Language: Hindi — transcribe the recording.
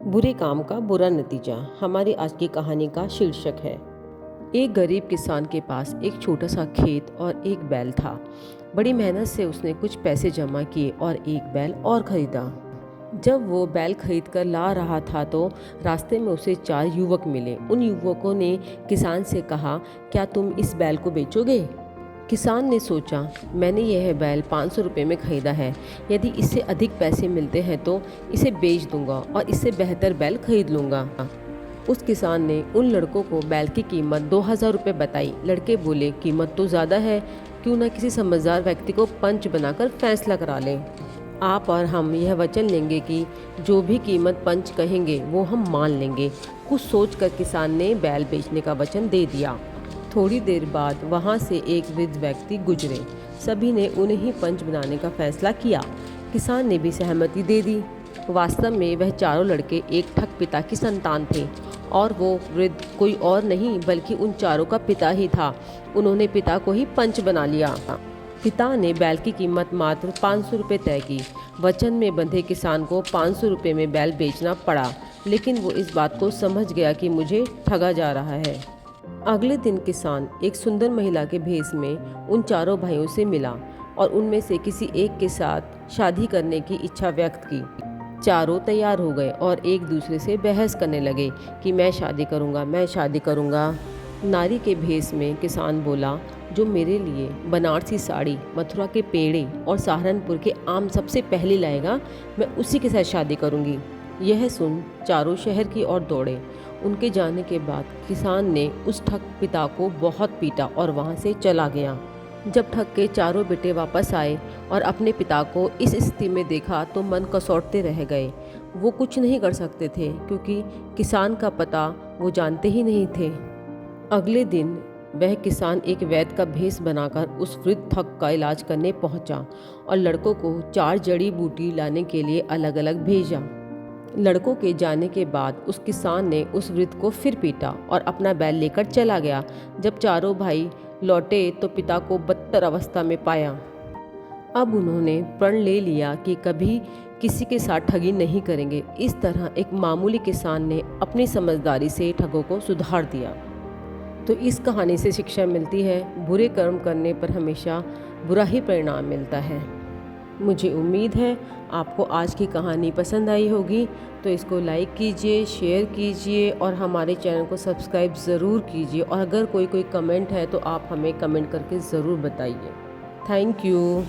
बुरे काम का बुरा नतीजा हमारी आज की कहानी का शीर्षक है। एक गरीब किसान के पास एक छोटा सा खेत और एक बैल था। बड़ी मेहनत से उसने कुछ पैसे जमा किए और एक बैल और खरीदा। जब वो बैल खरीद कर ला रहा था तो रास्ते में उसे 4 युवक मिले। उन युवकों ने किसान से कहा, क्या तुम इस बैल को बेचोगे? किसान ने सोचा, मैंने यह बैल 500 रुपये में खरीदा है। यदि इससे अधिक पैसे मिलते हैं तो इसे बेच दूंगा और इससे बेहतर बैल खरीद लूँगा। उस किसान ने उन लड़कों को बैल की कीमत 2000 रुपये बताई। लड़के बोले, कीमत तो ज़्यादा है, क्यों ना किसी समझदार व्यक्ति को पंच बनाकर फैसला करा लें। आप और हम यह वचन लेंगे कि जो भी कीमत पंच कहेंगे वो हम मान लेंगे। कुछ सोचकर किसान ने बैल बेचने का वचन दे दिया। थोड़ी देर बाद वहाँ से एक वृद्ध व्यक्ति गुजरे। सभी ने उन्हें ही पंच बनाने का फैसला किया। किसान ने भी सहमति दे दी। वास्तव में वह चारों लड़के एक ठग पिता की संतान थे और वो वृद्ध कोई और नहीं बल्कि उन चारों का पिता ही था। उन्होंने पिता को ही पंच बना लिया। पिता ने बैल की कीमत मात्र 500 रुपये तय की। वचन में बंधे किसान को 500 रुपये में बैल बेचना पड़ा, लेकिन वो इस बात को समझ गया कि मुझे ठगा जा रहा है। अगले दिन किसान एक सुंदर महिला के भेष में उन चारों भाइयों से मिला और उनमें से किसी एक के साथ शादी करने की इच्छा व्यक्त की। चारों तैयार हो गए और एक दूसरे से बहस करने लगे कि मैं शादी करूंगा, मैं शादी करूंगा। नारी के भेष में किसान बोला, जो मेरे लिए बनारसी साड़ी, मथुरा के पेड़े और सहारनपुर के आम सबसे पहले लाएगा, मैं उसी के साथ शादी करूंगी। यह सुन चारों शहर की ओर दौड़े। उनके जाने के बाद किसान ने उस ठग पिता को बहुत पीटा और वहां से चला गया। जब ठग के चारों बेटे वापस आए और अपने पिता को इस स्थिति में देखा तो मन कसौटते रह गए। वो कुछ नहीं कर सकते थे क्योंकि किसान का पता वो जानते ही नहीं थे। अगले दिन वह किसान एक वैद्य का भेष बनाकर उस वृद्ध ठग का इलाज करने पहुंचा और लड़कों को 4 जड़ी बूटी लाने के लिए अलग अलग भेजा। लड़कों के जाने के बाद उस किसान ने उस वृद्ध को फिर पीटा और अपना बैल लेकर चला गया। जब चारों भाई लौटे तो पिता को बदतर अवस्था में पाया। अब उन्होंने प्रण ले लिया कि कभी किसी के साथ ठगी नहीं करेंगे। इस तरह एक मामूली किसान ने अपनी समझदारी से ठगों को सुधार दिया। तो इस कहानी से शिक्षा मिलती है, बुरे कर्म करने पर हमेशा बुरा ही परिणाम मिलता है। मुझे उम्मीद है आपको आज की कहानी पसंद आई होगी, तो इसको लाइक कीजिए, शेयर कीजिए और हमारे चैनल को सब्सक्राइब ज़रूर कीजिए। और अगर कोई कमेंट है तो आप हमें कमेंट करके ज़रूर बताइए। Thank you.